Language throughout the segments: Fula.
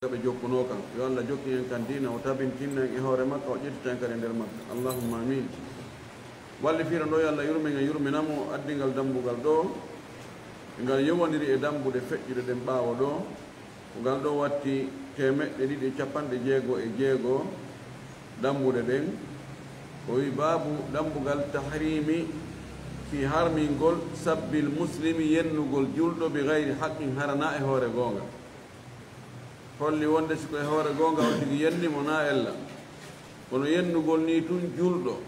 be jokkuno kan yo Allah jokki en kan dina o tabintinna e hoore makka o ƴettiten kadi nder makka allahumma amin walli fiira ɗo yo Allah yurmin e yurminamo addingal dambugal ɗo ngal yewondiri e dambude feƴƴude ɗen ɓaawo ɗo ko ngal ɗo watti 256 dambude ɗen o wi baabu dambugal tahrimi fi harmingol sabbil muslimi yennugol julɗo bi gayri haqqin harana e hoore goonga holli wonde siko e hoore goonga o tigi yennimo na ella kono yennugol ni tun julɗo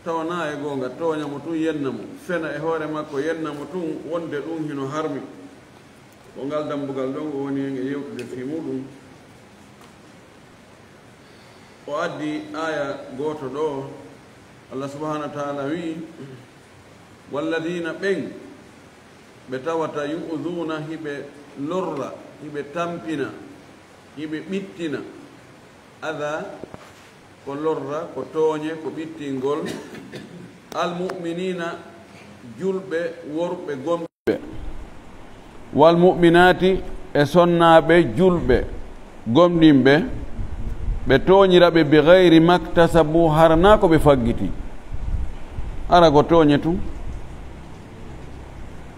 tawa na e goonga toñamo tun yennamo fena e hoore makko yennamo tun wonde ɗum hino harmi ko ngal dambugal ɗon o woni hen e yewtude fi muɗum o addi aya gooto ɗo Allah subhanahu wa taala wi walladina ɓen ɓe tawata yu'duna hiɓe lorra hiɓe tampina hiɓe ɓittina ada ko lorra ko tooñe ko ɓittingol almu'minina julɓe worɓe gomɓe walmu'minati e sonnaɓe julɓe gomɗinɓe ɓe tooñiraɓe bi gayri maktasabu harana ko ɓe faggiti ara ko tooñe tun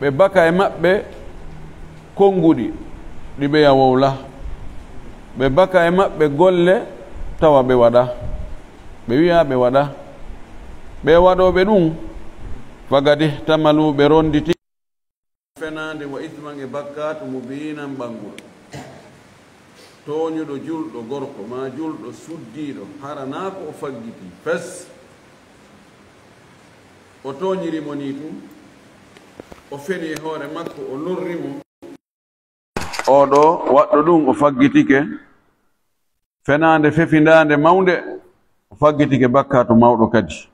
ɓe baka e maɓɓe konnguɗi ɗi ɓe yawowla ɓe baka e maɓɓe golle tawa ɓe waɗa ɓe wiya ɓe waɗa ɓe waɗoɓe ɗum fagadi tamaluɓe ronditi fenande wa ithman e bakkatu mubinan ɓangol tooñuɗo julɗo gorko ma julɗo suddiɗo harana ko o faggiti fes o tooñirimo ni tum o feni e hoore makko o lorrimo oɗo waɗɗo ɗum o faggitike fenande fefindande mawnde o faggitike bakkatu mawɗo kadi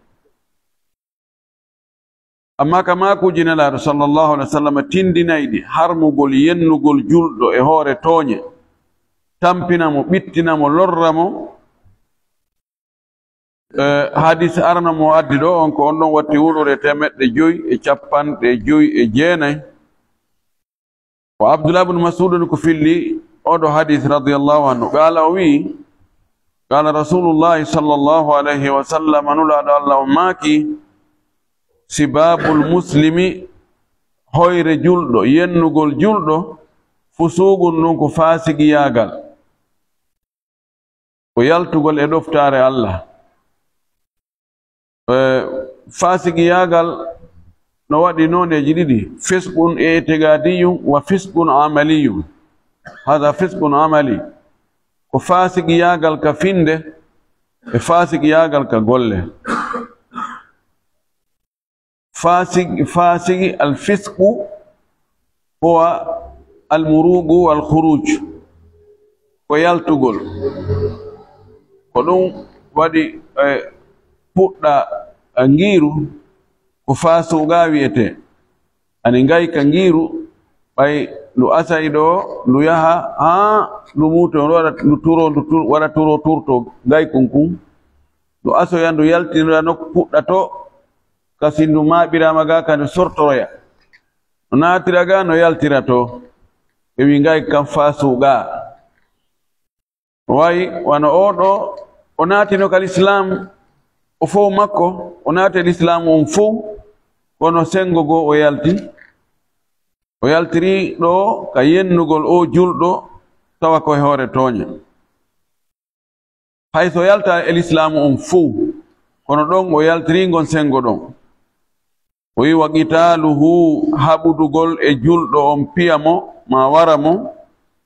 amma ka makuji nelaɗo sallllahu alih wa sallam tindinayɗi harmugol yennugol julɗo e hoore tooñe tampinamo ɓittinamo lorramo hadis arnamo addi ɗo on ko on ɗon watti wuɗore 559 o abdoulah bne masudun ko filli oɗo hadis radiallahu anhu qala o wi qala rasulullahi sallllahu alayhi wa sallam nulaɗo allah o maaki sibabul muslimi hoyre julɗo yennugol julɗo fusugol ɗum ko fasigiyagal ko yaltugol e ɗoftare allah fasigiyagal no waɗi noneji ɗiɗi fisqun itigadiyum wa fisqun amaliyum hada fisqun amali ko fasigiyagal ka finde e fasigiyagal ka golle fasigi alfisqu huwa almurugu walkhuruj ko yaltugol ko ɗum waɗi puɗɗa ngiiru ko faasuga wiyete ani ngay ka ngiiru ɓay ndu asay ɗo ndu yaha ha ndu muuto waɗa turo turto ngay kunkun ndu asoya ndu yaltinira nokku puɗɗa to kasi ndu maɓirama ga ka ndu sortoroya no naatira ga no yaltira to ɓe wi ngay kam faasuga wayi wano oɗo o naatino kal islam o fof makko o naati l'islam on fof kono sengo go o yaltiri ɗo ka yennugol o julɗo tawa koye hoore tooña hayso yalta e l'islam on fof kono ɗon o yaltiri ngon sengo ɗon o wi wa qitaluhu haɓudugol e julɗo on piyamo ma wara mo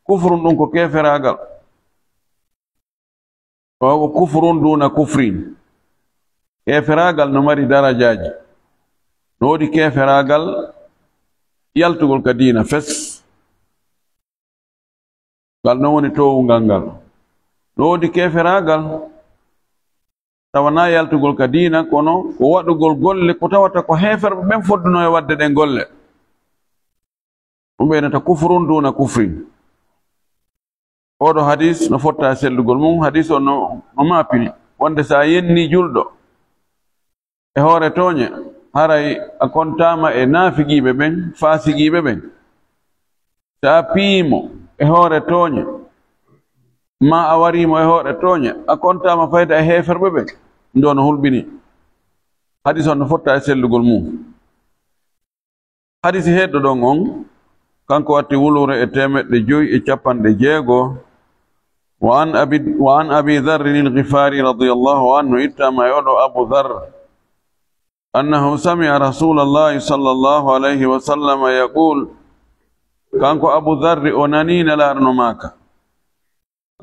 kufrun ɗum ko keferagal o ko kufrun duna kufrin keferagal no mari darajaji no woodi keferagal yaltugol ka diina fes ngal non woni towungal ngal no woodi keferagal tawana yaltugol ka diina kono ko waɗugol golle ko tawata ko heferɓe ɓen fodduno e wadde ɗen golle ɗum ɓeynata kufrun duna kufrin oɗo hadis no fotta sellugol mum hadis o no maapini wonde sa yenni julɗo e hoore tooñe haray a kontama e naafigiiɓe ɓen faasigiiɓe ɓen sa piimo e hoore tooñe ma a warimo e hoore tooña a kontama fayda e heeferɓe ɓe ndo no hulɓini hadis on no fotta e sellugol mum hadis heɗɗo ɗon on kanko watti wulure e 560 وعن أبي ذر الغفاري رضي الله عنه إتما يدعو أبو ذر أنه سمع رسول الله صلى الله عليه وسلم يقول كانكو أبو ذر أنانين لا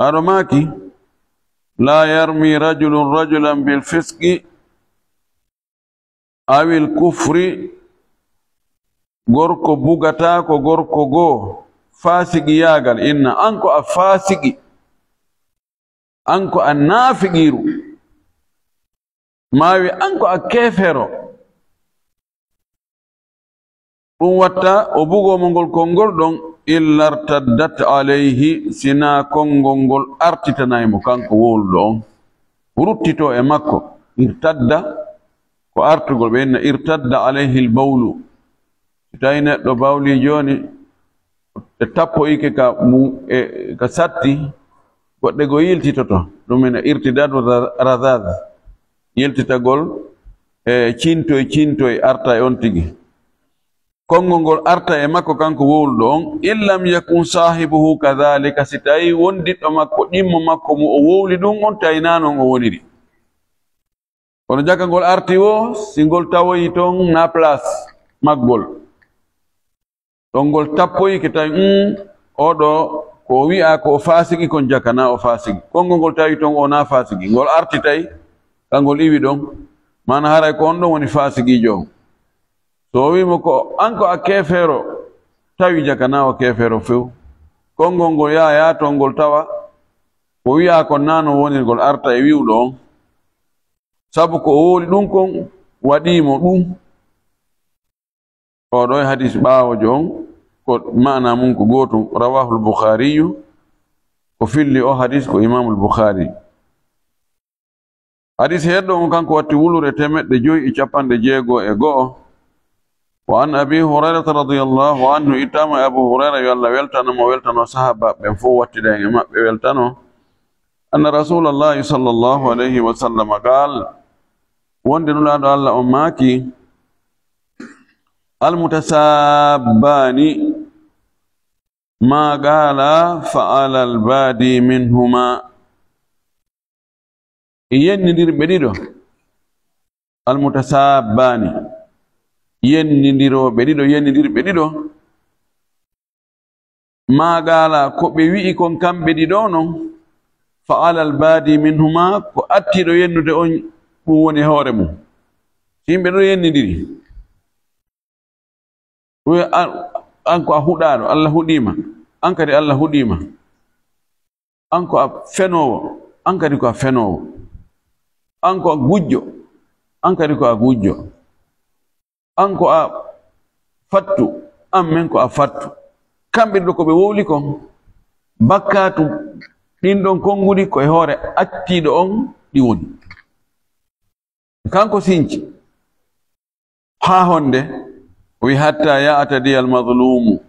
أرماكي لا يرمي رجل رجلا بالفسق أو الكفر غوركو بوغتاكو غوركو غو فاسق ياغل إن أنكو أفاسق أنكو النافقير ماوي أنكو أكيفرو وطا أبوغو منغول كونغول دون إلا ارتدت عليه سنا كونغول أرتتنايمو كانكو وول دون ورتتو إماكو ارتد كو أرتغول بين ارتد عليه البول تاينة دو باولي جوني تتابو إيكي كساتي goɗɗe go yiltitoto ɗum ene irtidadu radad yiltitagol e cintoy arta e on tigi konngol ngol arta e makko kanko wowluɗo on illam yakun sahibuhu kadhalika si tawi wondiɗɗo makko ɗimmo makko mo o wowli ɗum on tawi nanon o woniri kono jaka ngol arti o si ngol tawoyi ton na place maggol ɗon ngol tappoyi ke tawi oɗo ko wi'a ko o fasiki kon jakana o fasiki konngol ngol tawi ton o na fasiki ngol arti tawi kangol iwi ɗon mana haray ko on ɗon woni fasikijo on so o wimo ko an ko a kefeero tawi jakana o kefeero few konngol ngol yaya ton ngol tawa ko wi'a kon nano woni ngol arta e wiwɗo on sabu ko o woli ɗum kon waɗimo ɗum oɗo e hadis ɓawojo on معنى منكو قوتو رواه البخاري وفي اللي حديث كو إمام البخاري حديث هيدو كان كو واتي ولو رتمت دي جوي إچاپان دي جيغو إغو وعن أبي هريرة رضي الله عنه إتام أبو هريرة يالله ويلتانو صحابة بنفو واتي دي ويلتانو أن رسول الله صلى الله عليه وسلم قال وندن الله الله أماكي المتسابان ما قال فعل البادي منهما ينندير بديدو المتسابان ينندير بديدو ما قال كو بي كون كام بديدو نو فعل البادي منهما كو اتيدو ينnude on woni hoore mum yimɓe ɗo yennidiri anko a huɗaɗo Allah huɗima an kadi Allah huɗima anko a fenowo an kadi ko a fenowo anko a gujjo an kadi ko a gujjo anko a fattu an men ko a fattu kamɓe ɗo ko ɓe wowli kon bakkatu ɗin ɗon konngudi koye hoore acciɗo on ɗi woni kanko sinci ha honde wi hatta ya'tadi al-mazlumu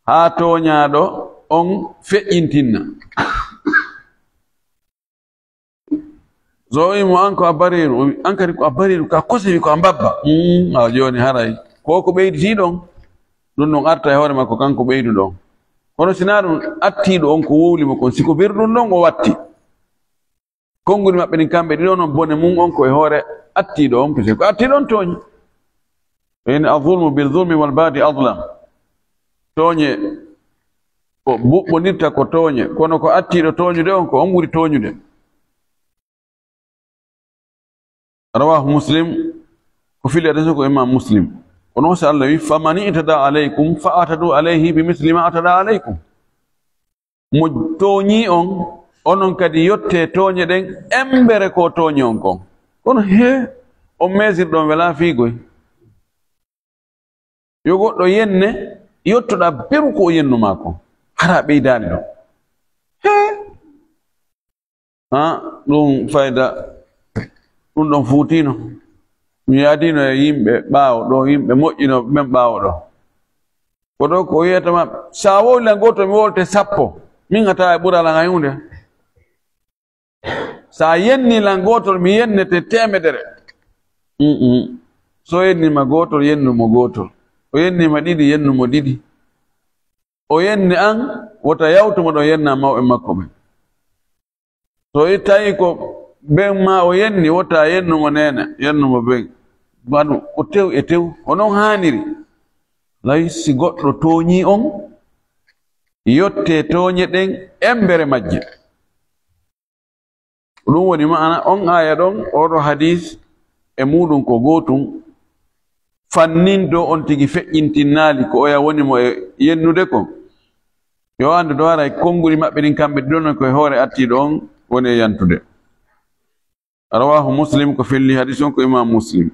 ha toñaɗo on feƴƴintinna so wimo an ko a bariru an kadi ko a bariru ka kosewi ko a mbabba a joni haray ko ɓeyditi ɗon ɗum ɗon arta e hoore makko kanko ɓeydu ɗon kono sina ɗum attiɗo on ko wowlimo kon siko birɗum ɗon o watti konngudi maɓɓe ɗin kamɓe ɗiɗo noon bone mum on koye hoore attiɗo on pise ko attiɗo on tooñi إن الظلم بالظلم والبادي أظلم توني بونيتا كو توني كونو كو أتيرو توني دي كو أموري توني دي رواه مسلم وفي الحديث إمام مسلم ونوصى الله فمن اعتدى عليكم فاعتدوا عليه بمثل ما اعتدى عليكم مجتوني onon kadi yotte tooñe ɗen embere ko tooñe on kon kono he on mesirɗon wela fiigoy yo goɗɗo yenne yottoɗa beru ko o yennuma kon hara ɓeydani ɗon he ɗum fayda ɗum ɗon fuutino mi yaadino e yimɓe ɓaawo ɗo yimɓe moƴƴino men ɓaawo ɗo ko ɗo ko wiyatama sa wowlan goto mi wolte 10 min hata e ɓural an hayunde sa yenni lan gotol mi yennete temedere. So yenni ma gotol yennu mo gotol, o yenni ma ɗiɗi yennu mo ɗiɗi, o yenni an wota yawtumo ɗo yenna mawɓe makko ɓen. So tawi ko ben ma o yenni wota yennumo nene yennumo ben waɗu o tew e tew onon haniri. Lay si goɗɗo toñi on yotte toñe ɗen embere majje. ɗum woni ma'ana on aya ɗon oɗo hadis e muɗum ko gotum fanninto on tigi feƴƴintinnali ko oya woni mo e yennude ko yo andu ɗo ara e konnguli maɓɓe ɗin kamɓe ɗiɗon koye hoore attiɗo on woni e yantude. Rawahu Muslim ko felli hadis on ko Imam Muslim.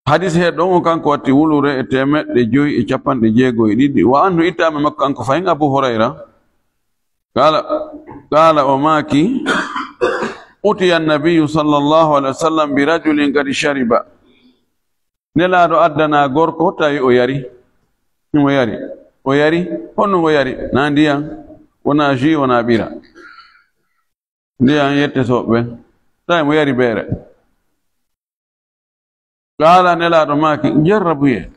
Hadis he ɗon o kanko watti wulure e 552. wa anhu ittama makko kanko fayin Abu Hurayra qala o maki utiya an-nabiyyu sallallahu alaihi wasallam bi rajulin qad shariba. Nelaɗo addana gorko tawi o yari. O yari honno o yari na ndiyam wona jus wona ɓira, ndiyam yette soɓɓe tawi mo yari beere. Qala nelaɗo maki jarrabuye.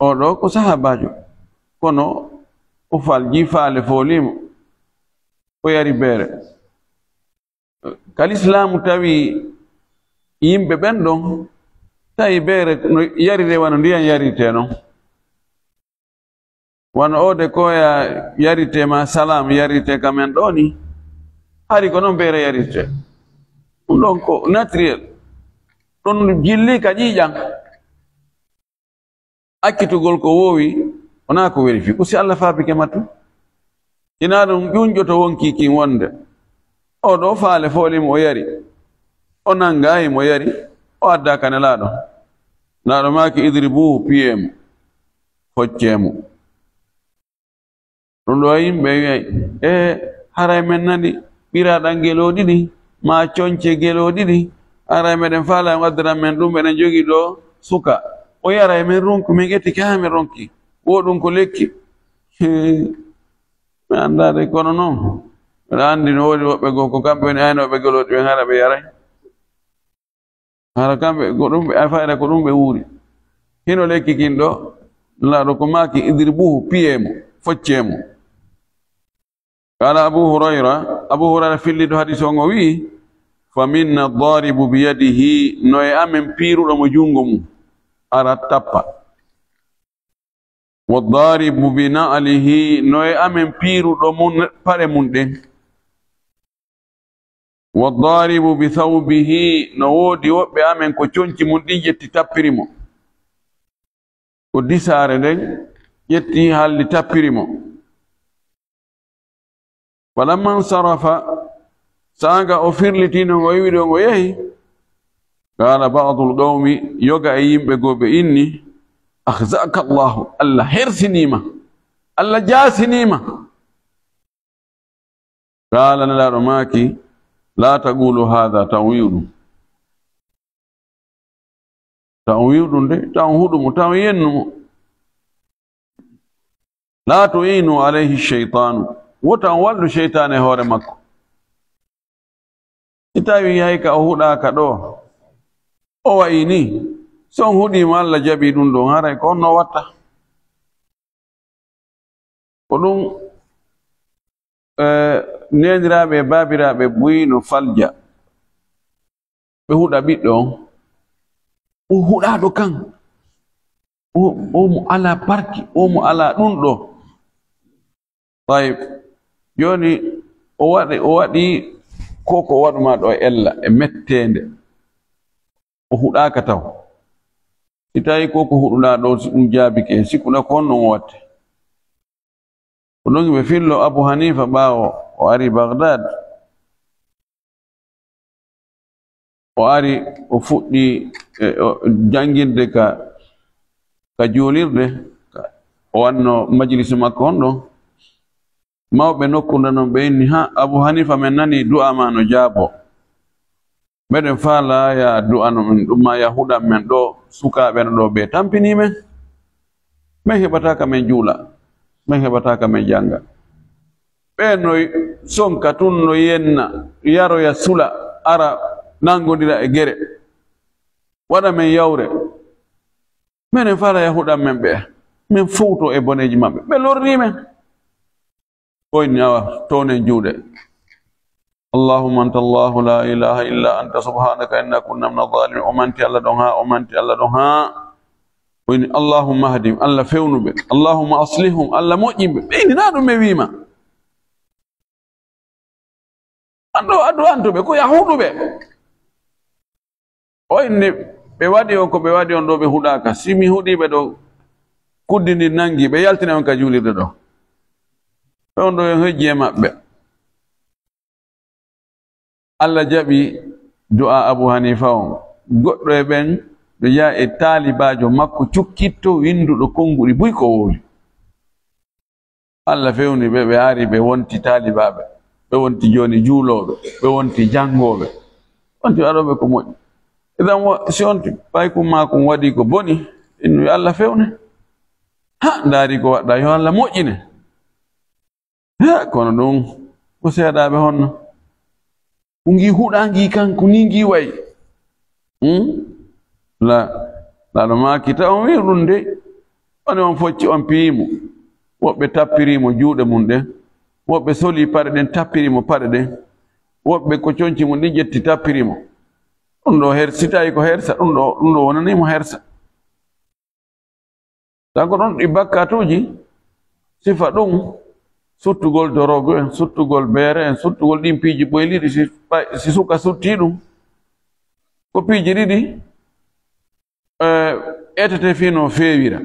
Oɗo ko sahabajo kono o falji faale folimo o yari beere. Kal islamu tawi yimɓe ɓen ɗon tawi beere no yarire wano ndiyam yarite noon, wano ode koya yarite ma salam yarite kamen ɗo ni hari ko noon beere yarite. ɗum ɗon ko naturel, ɗon jilli ka ƴiiƴam. Akkitugol ko wowi wona ko wérifi ko si Allah faabike mattu. Ina ɗum ƴunƴoto wonki kin wonde oɗo faale folimo o yari, o nangayi mo yari, o adda ka nelaɗo. Nelaɗo maki idribuhu piyemo foccemo. ɗum ɗo yimɓe wiyay haray men nani ɓiraɗan gelo ɗiɗi ma conce gelo ɗiɗi aray meɗen faala en waddiran men ɗum eɗen jogii ɗo suka o yara men ronku min ƴettiki ha min ronki woɗum ko lekki. Mi andade kono noon mbeɗa andi no woodi woɓɓe goo ko kamɓe woni aynoɓe geloɗi ɓen hara ɓe yaray, hara kamɓe ko ɗum ɓe fayda ko ɗum ɓe wuuri. Hino lekki kin ɗo laɗo ko maki idribuhu piyemo foccemo. Qala Abu Hurayra filliɗo hadis on o wi fa minna daribu biyadihi, no e amen piiruɗo mo jungo mum ara tappa. Wa daribu bi na'lihi, no e amen piiruɗo mum paɗe mum ɗen. Wa daribu bi thawbihi, no woodi woɓɓe amen ko conci mum ɗin ƴetti tappirimo, ko disare nden ƴetti halli tappirimo. Falamman sarafa, sanga o firlitino o yiwi ɗon o yehi, qala ba'dul qawmi, yoga e yimɓe goɓe inni akhzaka Allahu, Allah hersinima, Allah jasinima. Qala nelaɗo maki la taqulu hadha, tan wiwɗum de tan huɗumo tan yennumo. La tu'inu alayhi shaytanu, wotan wallu sheytane hoore makko. Si tawi hay ka o huɗaka ɗo o wayi ni, son huɗima Allah jaɓi ɗum ɗon haray ko onno watta. Ko ɗum neniraɓe e babiraɓe buyino falja ɓe huɗa ɓiɗɗo on, o huɗaɗo kan o mo ala parki, o mo ala ɗum ɗo. Tayib joni o waɗi ko waɗuma ɗo ella e mettende, o huɗaka taw. Si tawi ko huɗuɗa ɗo si ɗum jaabike sikkuɗa ko honno o watte. Ko ɗon ɓe fillo Abu Hanifa ɓawo o ari Baghdad, o ari o fuɗɗi jangirde ka juulirde, o wanno majlis makko on ɗon. Mawɓe nokkude noon ɓe inni ha Abu Hanifa men nani du'a ma no jaabo, meɗen faala ya du'a no men ɗum ma ya huɗan men ɗo sukaɓe no ɗo ɓe tampini men, min heɓata ka men juula. men heɓata ka men janga ɓe no sonka tun no yenna yaroya sula ara nangodira e gere waɗa men yawre minen fara yahuɗan men ɓe min fowto e boneji maɓɓe ɓe lorni men oyni awa tonen juuɗe allahumma anta allahu la ilaha illa anta subhanaka inna kunna min adh-dhalimin o manti allah ɗon ha o manti allah ɗon ha oyni allahumma hadim allah fewnuɓe allahumma aslihum allah moƴƴinɓe ɓeynina ɗum ɓe wima anɗo addu antuɓe ko yahuɗuɓe oyni ɓe waɗi on ko ɓe waɗi on ɗo ɓe huɗaka simi huɗiɓe ɗo kuddidi nangi ɓe yaltina on ka julirde ɗo on ɗo en hejji e maɓɓe allah jaɓi du'a Abu Hanifa on goɗɗo e ɓen ɓe yaha e taalibajo makko cukkitto winduɗo konguɗi buy ko wowi allah fewni ɓe ɓe ari ɓe wonti taalibaɓe ɓe wonti joni juuloɓe ɓe wonti jangoɓe wonti waɗoɓe ko moƴƴi idan si onti paykum makum waɗi ko boni innu yo allah fewne ha ndaari ko waɗɗa yo allah moƴƴine ha kono ɗum ko seeɗaɓe honno ko ngi huɗangi kanko ni ngi wayi laɗo makita on wi ɗum de oni on focci on piyimo woɓɓe tappirimo juuɗe mum ɗen woɓɓe soli paɗe ɗen tappirimo paɗe ɗen woɓɓe ko conci mum ɗin ƴetti tappirimo ɗum ɗo si tawi ko hersa ɗum ɗo wonanimo hersa tan ko ɗon ɗi bakkatuji sifa ɗum suttugol dorogo en suttugol beere en suttugol ɗin piiji ɓoyliɗi si suka sutti ɗum ko piiji ɗiɗi etete fino feewira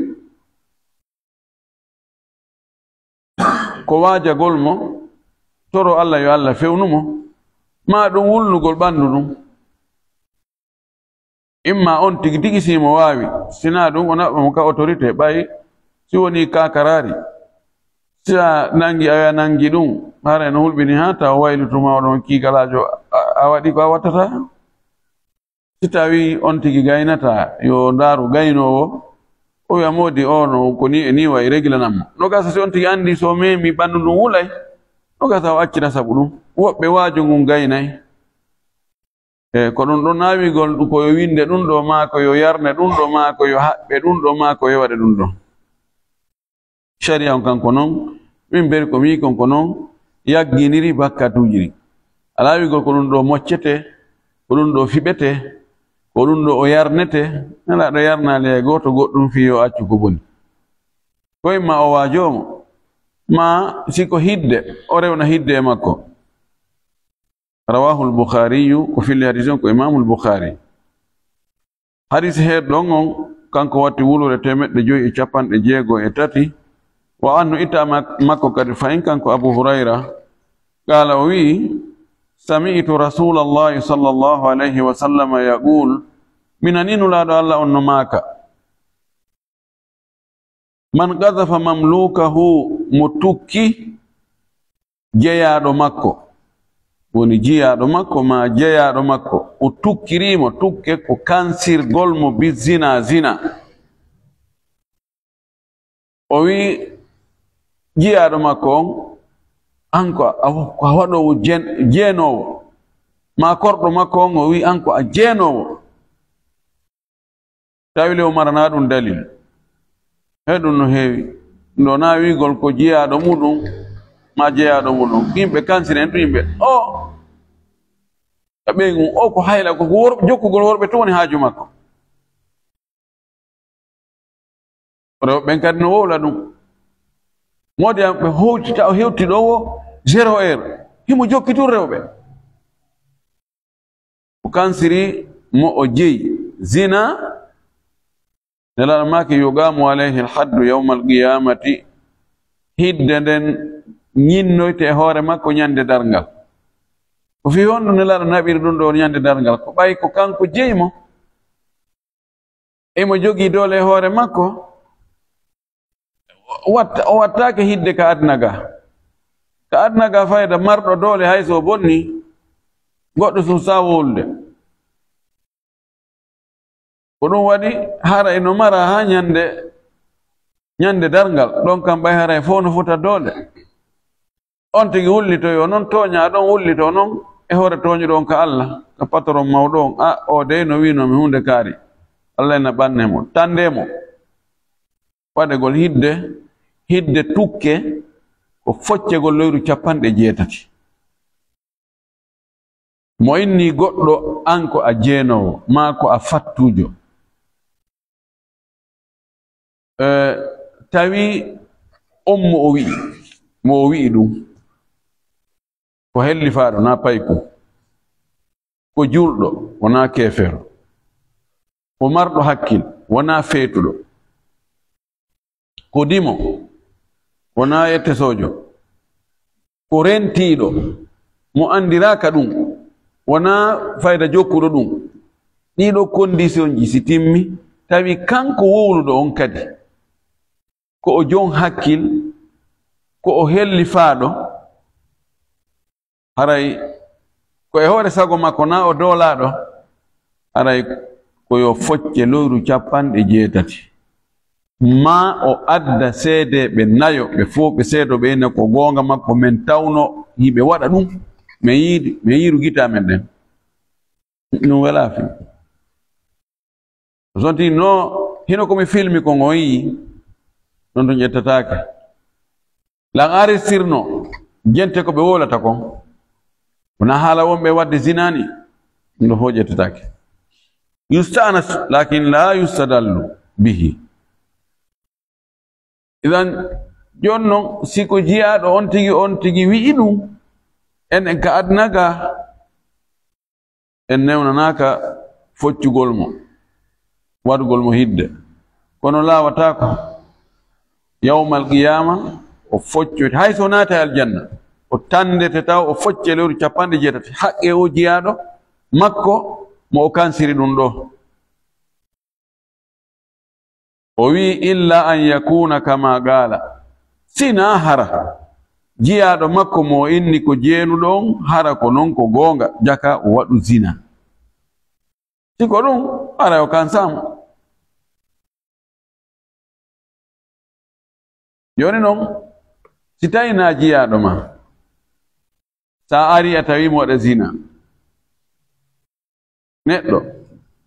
ko waajagol mo toro allah yo allah fewnumo ma ɗum wulnugol ɓanndu ɗum imma on tigi tigi simo waawi sina ɗum o naɓɓa mo ka autorité ɓayi si woni kakarari si a nangi aya nangi ɗum hara no hulɓini ha taw waylituma oɗon kiikalajo a waɗi ko a wattata si tawi on tigi gaynata yo ndaaru gaynowo o wiya moodi o no ko ni e ni wayi réglanammo no gasa si on tigi andi so memi ɓanndu ɗum wulay no gasa o accita sabu ɗum woɓɓe waajo ngun gaynay ko ɗum ɗo naawigol ko yo winde ɗum ɗo ma ko yo yarne ɗum ɗo ma ko yo haɓɓe ɗum ɗo ma ko yo waɗe ɗum ɗo sharia on kanko noon min mberi ko mi kon ko noon yagginiri bakkatujiri alaawigol ko ɗum ɗo moccete ko ɗum ɗo fiɓete ko ɗum ɗo o yarnete nelaɗo yarnali e goto goɗɗum fi yo accu ko boni koye ma o waajomo ma siko hidde o rewna hidde e makko rawahu al-Bukhariyu ko filli hadis on ko imamu al-Bukhari hadis heɗɗon on kanko watti wulure 553 wa annu ita makko kadi fayin kanko Abu Hurayra qala o wi sami'tu rasulallahi sallallahu alayhi wa sallam yaqul minaninu laɗo Allah on no maka man qadhafa mamlukahu mo tukki jeyaɗo makko woni jiyaɗo makko ma jeyaɗo makko o tukkirimo tukke ko kansirgol mo bi zina o wi jiyaɗo makko on anko a waɗowo jeenowo ma korɗo makko on o wi anko a jeenowo tawi le o marana ɗum dalil he ɗum no heewi ndo na wigol ko jiyaɗo muɗum ma jeyaɗo muɗum yimɓe kansir en ɗum yimɓe o ɓeygum o ko hayla ko jokkugol worɓe to woni haaju makko rewɓen kadi no wowla ɗum modi ɓe howtita o hewtiɗowo 0 heure himo jokkitur rewɓe o kansiri mo o jeyi zina nelaɗo maki yugamu alayhi alhaddu yawma alqiyamati hidde nden ñinnoyte e hoore makko ñande darngal ko fi honɗu nelaɗo naɓiri ɗum ɗo ñande darngal ko ɓayi ko kanko jeymo emo jogii doole e hoore makko o wattake hidde ka adna ga fayda marɗo doole hay so bonni goɗɗo susa wolde ko ɗum waɗi hara eno mara ha ñande ñande darngal ɗon kam ɓay haray fof no fota doole on tigi hullitoyo noon tooña ɗon hullito noon e hoore tooñuɗo on ka Allah ka patron mawɗo on o de no winomi hunde kaari Allah ena ɓannemo tandemo waɗegol hidde tukke ko foccegol leyru 70 mo inni goɗɗo an ko a jeenowo ma ko a fattujo tawi mo o wi'i ɗum ko hellifaɗo na payku ko julɗo wona kefero ko marɗo hakkil wona feetuɗo ko dimo wona yettesojo ko rentiɗo mo andiraka ɗum wona fayda jokkuɗo ɗum ɗiɗo condition ji si timmi tawi kanko wowluɗo on kadi ko o jon hakkil ko o hellifaɗo haray ko e hoore sago makko na o doolaɗo haray ko yo focce lewru 80 ma o adda seedeɓe nayo ɓe fof ɓe seedoɓe ene ko goonga makko men tawno yiɓe waɗa ɗum min yiiru gita men ɗen ɗum wela fi sonti no hino komi filmi ko ngo yi non to ƴettatake lan aristirno gente ko ɓe wolata kon wona haala wonɓe wadde zinani ɗum ɗo fof ƴettatake yustanas lakin la yustadallu bihi idan jon non siko jiyaɗo on tigi wi'i ɗum en ka adnaga en newnanaka foccugol mo waɗugol mo hidde kono lawatako yawmal qiyama o foccoyte hay so naata aljanna o tandete taw o focce lewru 80 haqqe o jiyaɗo makko mo o kansiri ɗum ɗo o wi illa an yakuna kama qala sina hara jiyaɗo makko mo inni ko jeenuɗo on hara ko non ko goonga jaka o waɗu zina siko ɗum ara o kansamo joni noon si tawi na jiyaɗo ma sa ari a tawi mo waɗa zina neɗɗo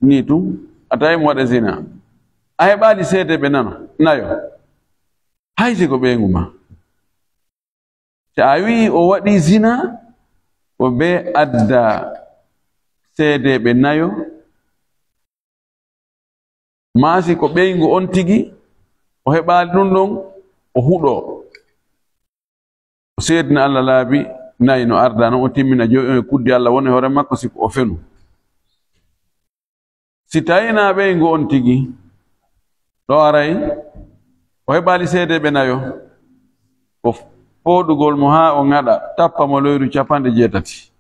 ni tum a tawi mo waɗa zina a heɓali seede ɓe nayo hay siko ɓeygu ma so a wi o waɗi zina o be adda seedeɓe nayo maasi ko ɓeygu on tigi o heɓali ɗum ɗon o huɗo o seedina Allah laabi nayi no arda noon o timmina joyi on e kuddi Allah woni hoore makko siko o fenu si tawina ɓeygu on tigi ɗo aray o heɓali seedeɓe nayo ko foɗugol mo ha o ŋaɗa tappa mo lewru 80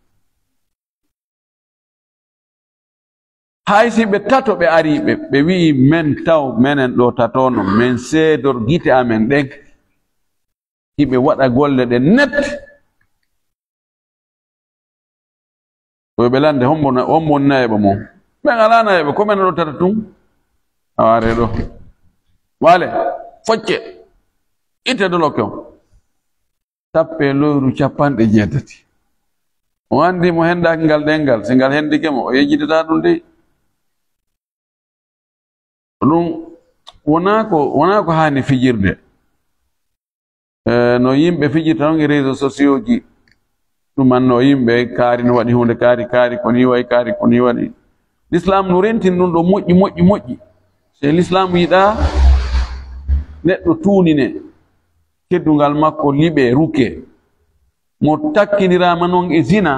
hay si ɓe tato ɓe ari ɓe wi'i men taw menen ɗo tatono men seedor gite amen ɗen hiɓe waɗa golle ɗe net koɓe lande hombon nayeɓe mo ɓen ala nayeɓe ko men ɗo tata tum aware ɗo wale focce itte doloke on tappe lewru 80 o andi mo hendaki ngal ɗengal si ngal hendike mo o yejjitata ɗum dey ɗum wona ko hani fijirde no yimɓe fijirta noon e réseaux sociaux ji ɗum anno yimɓe kaari no waɗi hunde kaari ko ni wayi kaari ko ni waɗi l'islam no rentin ɗum ɗo moƴƴi se l'islam yiɗa neɗɗo tuunine keddungal makko liɓe ruke mo takkinirama noon e zina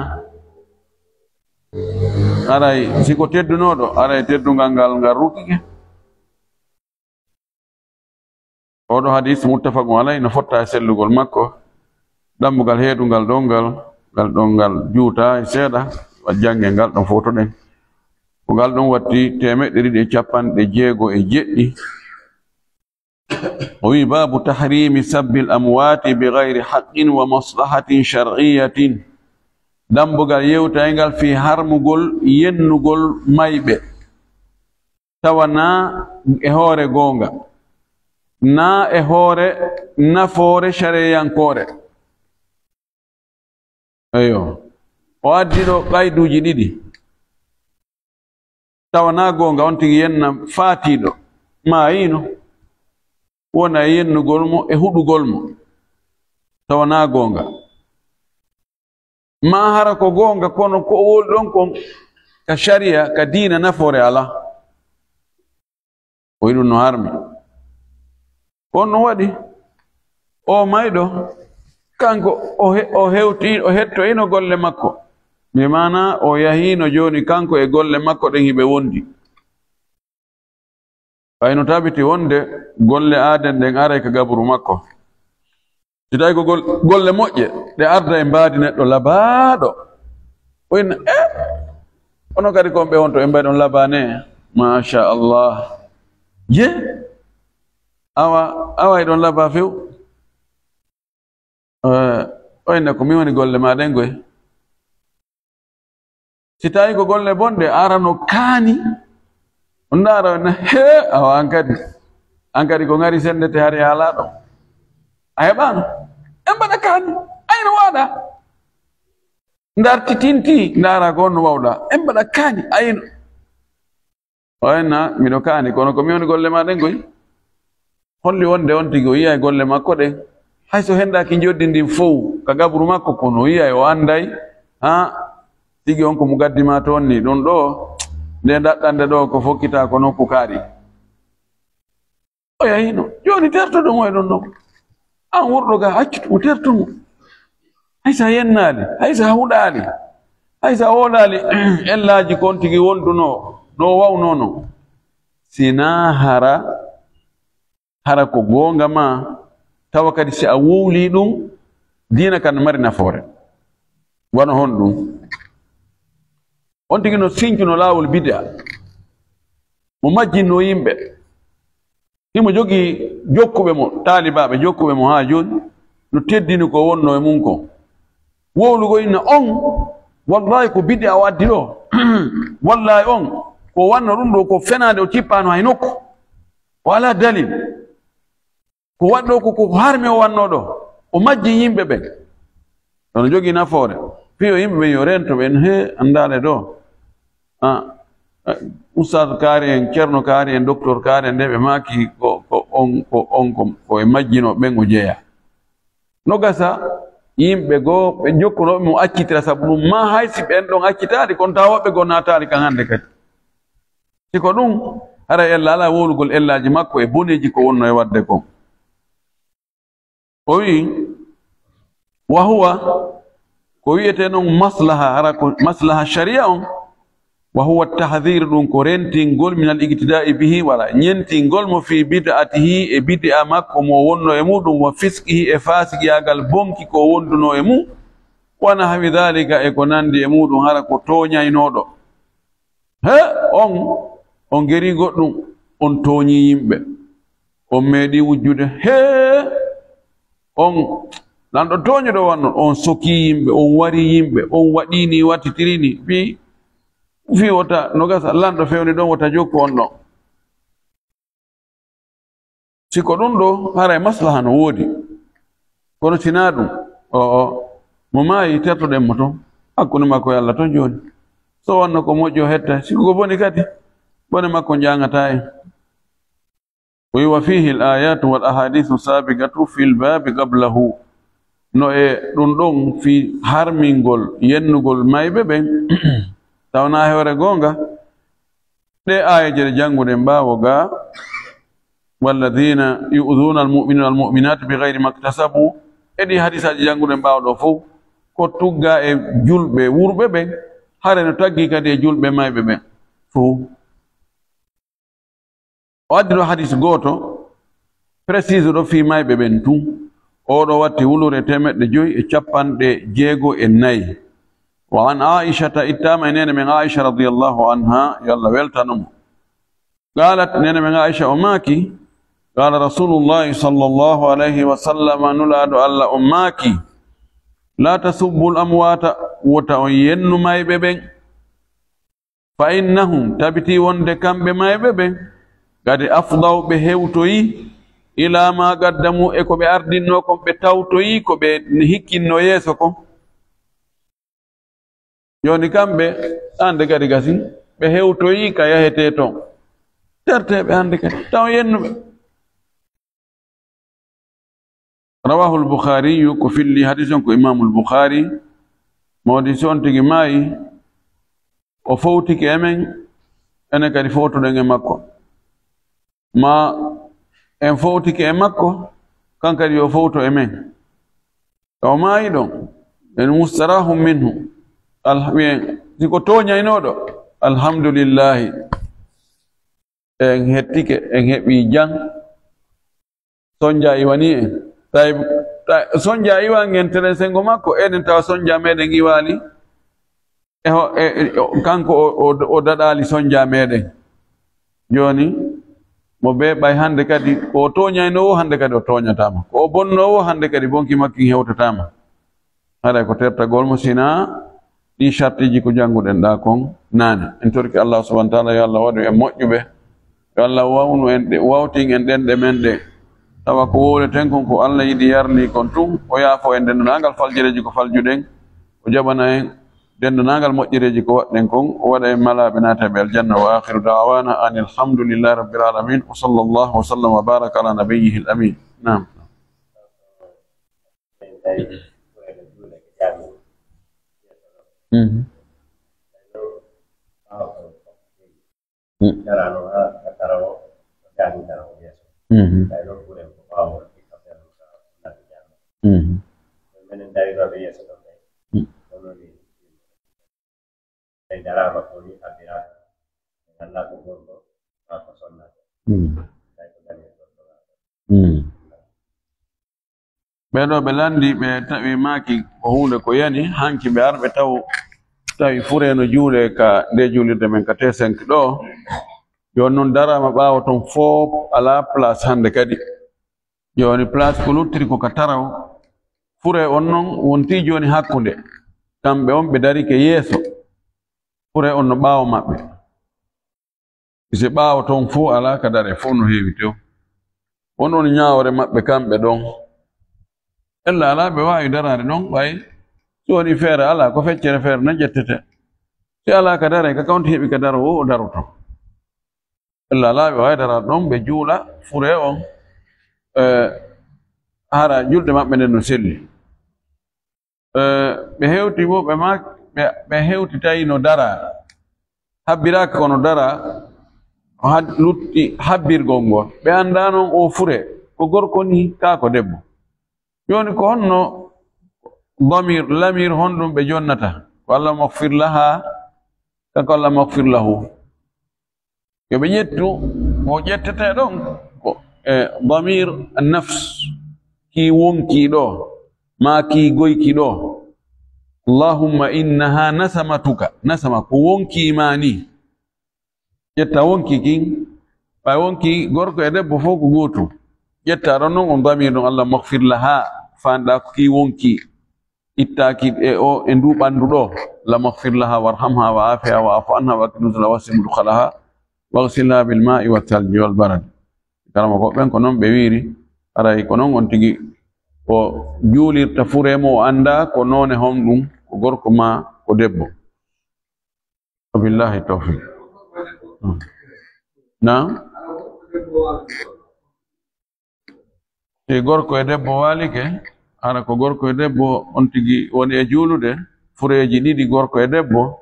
aray siko teddunoɗo aray teddungal ngal rukike oɗo hadis muttafaqun alayhi no fotta e sellugol makko ɗambugal heedungal ɗon ngal juuta e seeɗa wa jange ngal ɗon foto ɗen ko ngal ɗon watti 250 o wi babu tahrimi sabbi l amwati bi gayri haqqin wa maslahatin shar'iyatin dambugal yewtayngal fi harmugol yennugol mayɓe tawana e hoore goonga na e hoore nafoore shareyankore. Eyo o addi ɗo qayduji ɗiɗi tawa na gonga on tigi yenna faatiɗo ma yino wona yennugol mo e huɗugol mo tawa na gonga ma hara ko gonga kono ko wol ɗon kon ka sharia ka diina nafoore ala o yiɗum no harmi kono no waɗi o mayɗo kanko o hettoyino golle makko mi mana o yahino joni kanko e golle makko ɗen hiɓe wondi fayno tabiti wonde golle aaden ɗen aray ka gaburu makko si tawi ko golle moƴƴe ɗe arda e mbaadi neɗɗo labaɗo o inna ono kadi kon ɓe wonto e mbaɗi ɗon labane machallah je awa e ɗon laba few o inna ko mi woni golle maɗen goy si tawi ko golle bonde arano kaani on ndaara na he awa an kadi ko ngari sendete hari haalaɗo a heɓano en mbaɗa kaani ayno waɗa dartitinti ndaara ko onno wawɗa en mbaɗa kaani ayno o enna miɗo kaani kono ko mi woni golle maɗen goy holli wonde on tigi o yiya e golle makko ɗen hayso henndaki joddi ndin fof ka gabru makko kono o yiya o anday ha tigi on ko mo gaddima toon ni ɗum ɗo nde daɗɗande ɗo ko fokkita ko nokku kaari o yahino joni tertoɗo mo e ɗon ɗon an wurɗo ga accutumo tertumo haysa yennaali haysa huɗaali haysa woɗaali ellaji kon tigi wonduno no wawnono sina hara ko goonga ma tawa kadi si a wowli ɗum diina kan mari nafoore wano hon ɗum on tigi no sincuno laawol bid'a mo majjinno yimɓe himo jogii jokkuɓe mo taalibaɓe jokkuɓe mo haa jooni no teddini ko wonno e mum ko wowlugo inna on wallahi ko bid'a o addi ɗo wallahi on ko wanno ɗum ɗo ko fenade o cippano hay nokku o ala dalil ko waɗɗo ko harmi o wanno ɗo o majji yimɓe ɓen ono jogii nafoore fiyo yimɓe ɓen yo rento ɓen he andale ɗo ustad kaari en ceerno kaari en docteur kaari en nde ɓe maaki ko e majjino ɓen o jeeya no gasa yimɓe goo ɓe jokkunoɓe mo accitira sabu ɗum ma haysi ɓen ɗon accitaɗi kono tawa woɓɓe goo naataɗi kan hannde kadi siko ɗum hara ella ala wowlugol ellaji makko e boneji ko wonno e wadde kon o wi wa huwa ko wiyete noon maslaha hara ko maslaha sharia on wa huwa tahdhir ɗum ko rentingol min al igtida'i bihi wala ñentingol mo fi bid'atihi e bid'a makko mo wonno e muɗum wa fiskihi e fasigiyagal bonki ko wonduno e mum wana hawi dhalika e ko nandi e muɗum hara ko toñaynoɗo he on geri goɗɗum on tooñi yimɓe on meeɗi wujjude he on nanɗo tooñuɗo wannon on soki yimɓe on wari yimɓe on waɗini wattitirini fi wota no gasa lanɗo fewni ɗon wota jokku on ɗon siko ɗum ɗo hara e maslaha no woodi kono sina ɗum mo maayi tertoɗen mo toon hakkunde makko e Allah toon jooni so wanno ko moƴƴo hetta siko ko boni kadi bone makko jangata en o yiwa fihi l ayatu wal ahadithu sabiqatu fi l babi qablahu no e ɗum ɗon fi harmingol yennugol mayɓe ɓen tawna hewre goonga ɗe ayaje ɗe jannguɗen mbaawo ga walladina yu'duna almu'minina almu'minat bigayri maktasabu eɗi hadisaji jannguɗen mbaawo ɗo fof ko tugga e julɓe wurɓe ɓen hare no taggi kadi e julɓe mayɓe ɓen fof o addi ɗo hadis gooto précise ɗo fi mayɓe ɓen tun oɗo watti wulure 594 وعن عائشة إتاما نين من عائشة رضي الله عنها يلا ويلتنم قالت نين من عائشة أماكي قال رسول الله صلى الله عليه وسلم نلاد ألا أماكي لا تسبوا الأموات وتعين ما يبين فإنهم تبتي وندكم بما يبين قد أفضوا بهوتوي ila ma gaddamu e ko ɓe ardinno kon ɓe tawtoyi ko ɓe hikkinno yeeso kon joni kamɓe hande kadi gasi ɓe hewtoyi ka yahete ton terteɓe hande kadi taw yennuɓe rawahu al-bukhariyu ko filli hadis on ko imamu al-bukhari mawdi so on tigi maayi o fowtike emen ene kadi fowtoɗen e makko ma en fowtike e makko kan kadi yo fowto e men o maayi ɗon en mustarahum minhu siko toñaynoɗo alhamdulillahi en hettike en heɓi jang sonja iwani en tawi sonja iwan en tere sengo makko enen tawa sonja meɗen iwali kanko o daɗali sonja meɗen joni mo be ɓay hande kadi ko toñaynowo hande kadi o toñatama ko o bonnowo hande kadi bonki makki hewtatama haɗa ko tertagol mo sina ɗi chartiji ko jannguɗen ɗa kon nane en torki Allah subhanahu wa ta'ala yo Allah waɗu en moƴƴuɓe yo Allah wawnu en wawtin en ɗenɗe men ɗe tawa ko wowleten kon ko Allah yiɗi yarni kon tun o yaafo en dendonagal faljireji ko faljuɗen o jaɓana en dendonagal moƴƴireji ko waɗɗen kon o waɗa en malaɓe naataɓe aljanna wa akhiru da'wana an alhamdulillahi rabbil alamin wa sallallahu wa sallam wa baraka ala nabiyyihi al-amin naam ɓeɗo ɓe landi ɓe tawi maki ko hunde ko yani hanki ɓe arɓe tawi fureno juule ka nde julirde men ka T5 ɗo joni noon darama ɓawo ton fof ala place hande kadi joni place ko luttiri ko ka taraw fure on noon wonti joni hakkude kamɓe on ɓe dari ke yeeso fure on no ɓawo maɓɓe si ɓawo ton fof ala ka dare fof no heewi tew wonon ñawore maɓɓe kamɓe ɗon ella ala ɓe wawi darade ɗon ɓay so woni feere ala ko feccere feere na ƴettete si ala ka dare ka kawti heeɓi ka daro o daroto ella ala ɓe wawi darade ɗon ɓe juula fure on hara julde maɓɓe nden no selli ɓe hewti bo ɓe hewtitayi no dara habbiraka kono dara lutti habbirgol ngol ɓe anda noon o fure ko gorko ni ka ko debbo joni ko honno lamir honɗum ɓe jonnata ko Allah maghfir laha kako Allah maghfir lahu yo ɓe ƴettu mo ƴettete ɗon ko damir annafs ki wonkiɗo ma ki goykiɗo Allahumma innaha nasamatuka nasama ko wonkimani ƴetta wonki kin ɓay wonki gorko e debbo fof ko gotum ƴetta ɗon noon on damir ɗon Allah maghfir laha fanɗa ko ki wonki ittaki e ndu ɓandu ɗo la maghfir laha warhamha wa afiha wa afu anha wa aknuzla wasim dukhalaha waghsilha bil ma'i wa thalji wal barad karama ko ɓen ko noon ɓe wiri aray ko noon on tigi o juulirta furemo o anda ko none honɗum ko gorko ma ko debbo billahi tawfiq na e gorko e debbo walike ara ko gorko e debbo on tigi woni e juulude fureji ɗiɗi gorko e debbo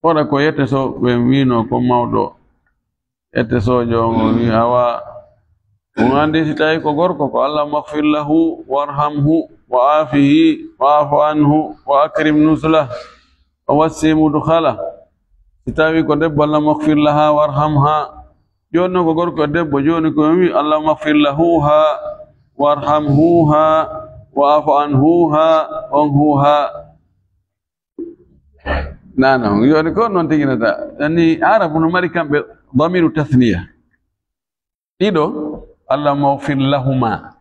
waɗa ko yetteso ɓe wino ko mawɗo yettesojo o wi hawa on andi si tawi ko gorko ko Allah maghfir lahu warhamhu wa afihi wa afu anhu wa akrim nuzlah wa wassi mudkhala si tawi ko debbo Allah maghfir laha warhamha joni noon ko gorko e debbo joni ko wi Allah maghfir lahuha warhamhuha wa afu anhuha wanhuha nana joni ko noon tiginata ani arabu no mari kamɓe damiru tathniya ɗiɗo Allah maghfir lahuma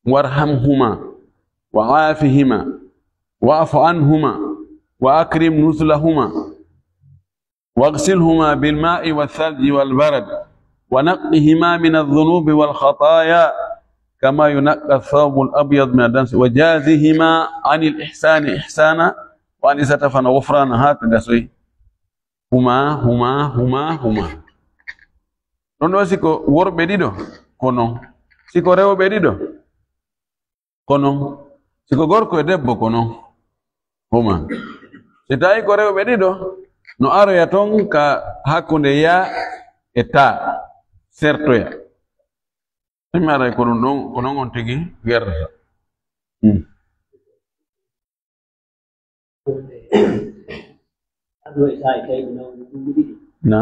warhamhuma wa afihima wa afu anhuma wa akrim nuzlahuma واغسلهما بالماء والثلج والبرد ونقهما من الذنوب والخطايا كما ينقى الثوب الأبيض من الدنس وجازهما عن الإحسان إحسانا وأن يستفن غفرانا هكذا سوي huma non do siko worbe dido kono siko rewbe dido kono siko gorko e debbo kono huma se tawi ko rewbe dido no aroya ton ka hakkunde ya e ta sertoya imara ko don kono on tigi werta na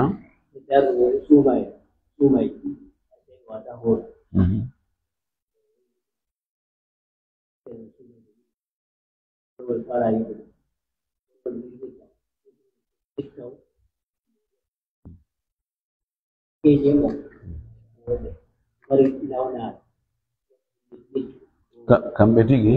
kambe tigi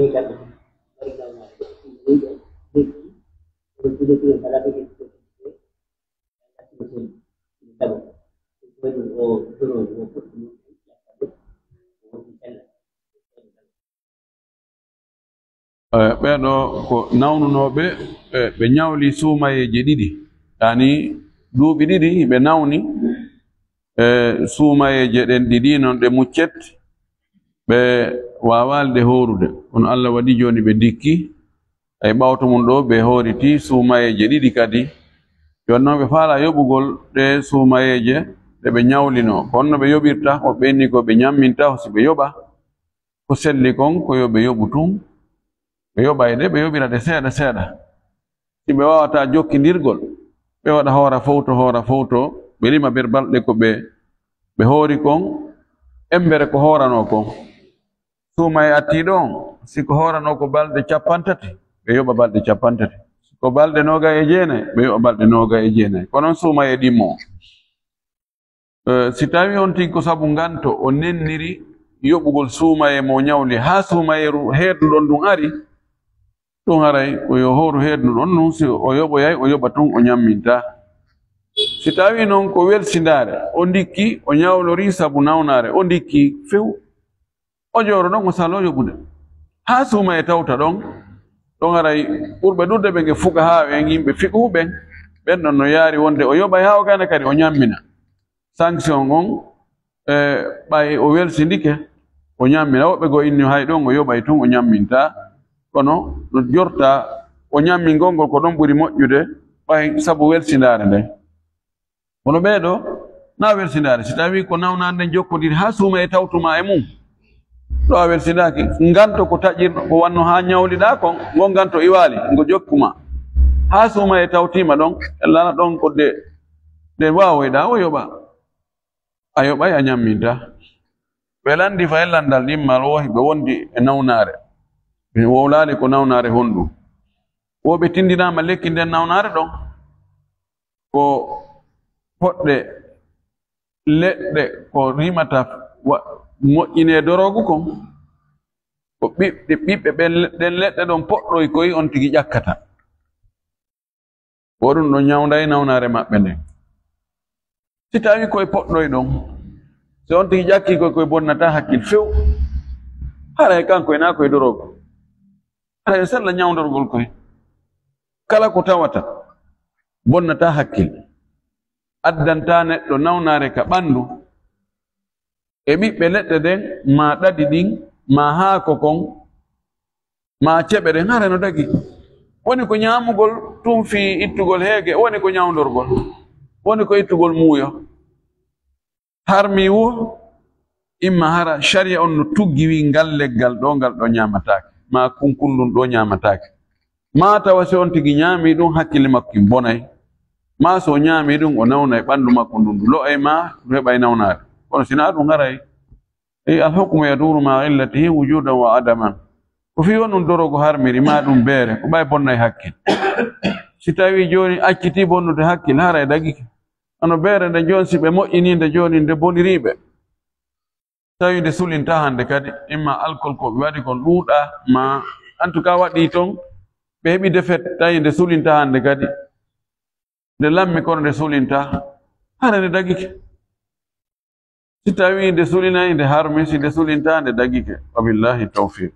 ɓeɗo ko nawnunoɓe ɓe ñawli suumayeje ɗiɗi yani duuɓi ɗiɗi ɓe nawni suumayeje ɗen ɗiɗi noon ɗe muccet ɓe wawalde horude kono Allah waɗi joni ɓe dikki ay ɓawto mum ɗo ɓe horiti suumayeje ɗiɗi kadi joni noon ɓe faala yoɓugol ɗe suumayeje ɗe ɓe ñawlino honno ɓe yoɓirta o ɓenni ko ɓe ñamminta si ɓe yoɓa ko selli kon ko yo ɓe yoɓu tun ɓe yoɓa e ɗe ɓe yoɓira ɗe seeɗa seeɗa si ɓe wawata jokkidirgol ɓe waɗa hoora fowto ɓe rima ber balɗe ko ɓe hoori kon embere ko hoorano kon suuma e attiɗo on siko hoorano ko balɗe 50 ɓe yoɓa balɗe 50 ko balɗe 29 ɓe yoɓa balɗe 29 ko noon suuma e ɗimmo si tawi on tigi ko sabu nganto o nenniri yoɓugol suuma e mo ñawli ha suuma e heerduɗon ɗum ari ɗum haray ko yo horu heerduɗon ɗum si o yoɓoyay o yoɓa tun o ñamminta si tawi noon ko welsindare o ndikki o ñawlori sabu nawnare o ndikki few o joro ɗon o salo yoɓude ha suuma e tawta ɗon haray ɓurɓe ɗuɗde ɓe nge fuka ha ɓen yimɓe fiɓuɓen ɓen ɗon no yaari wonde o yoɓay ha o gane kadi o ñammina sanction on ɓay o welsindike o ñammina woɓɓe go inni hay ɗon o yoɓay tun o ñamminta kono no jorta o ñammingol ngol ko ɗon ɓuri moƴƴude ɓay sabu welsindare nde kono ɓeeɗo na welsindare si tawi ko nawnade nden jokkodiri ha suuma e tawtuma e mum ɗo a welsindaki nganto ko taƴirɗo ko wanno ha ñawliɗa kon ngo nganto iwali ngo jokkuma ha suuma e tawtima ɗon lana ɗon ko de wawoyɗa o yoɓa a yoɓay a ñamminta ɓe landi fa e landal ɗimmal wohi ɓe wondi e nawnare ɓe wowlali ko nawnare honɗum woɓe tindinama lekki nden nawnare ɗon ko poɗɗe leɗɗe ko rimata moƴƴine dorogu kon ko ɓiɓɓe ɓen leɗɗe ɗon poɗɗoy koye on tigi ƴakkata woɗum ɗo ñawday nawnare maɓɓe nden si tawi koye poɗɗoy ɗon so on tigi ƴakki koye bonnata hakkil few haray kankoye na koye dorogu haray sella ñawdorgol koye kala ko tawata bonnata hakkil addanta neɗɗo nawnare ka ɓandu e ɓiɓɓe leɗɗe ɗen ma ɗaɗi ɗin ma haako kon ma ceɓe ɗen hara no dagi woni ko ñamugol tum fi ittugol heege woni ko ñawdorgol woni ko ittugol muuyo harmi wo imma hara sharia on no tuggi wi ngal leggal ɗo ngal ɗo ñamatake ma kunkullum ɗo ñamatake ma tawa si on tigi ñaami ɗum hakkille makko bonay ma so ñaami ɗum o nawna e ɓanndu makko ndundu lo'ay ma ɗum heɓay nawnare kono sina ɗum haray alhukmu yaduru ma illatihi wujudan wa adaman ko fi wonɗum dorogo harmiri ma ɗum beere ko ɓay bonnay hakkil si tawi joni acciti bonnude hakkil haray dagike ano beere nde joni si ɓe moƴƴininde joni nde boniriɓe tawi nde sulinta hande kadi imma alcool ko ɓe waɗi kon ɗuuɗa ma en tout cas waɗi toon ɓe heɓi defet tawi nde sulinta hande kadi nde lammi kono nde sulinta hara nde dagike si tawi nde sulina nde harmi si nde sulinta nde dagike wabillahi tawfiq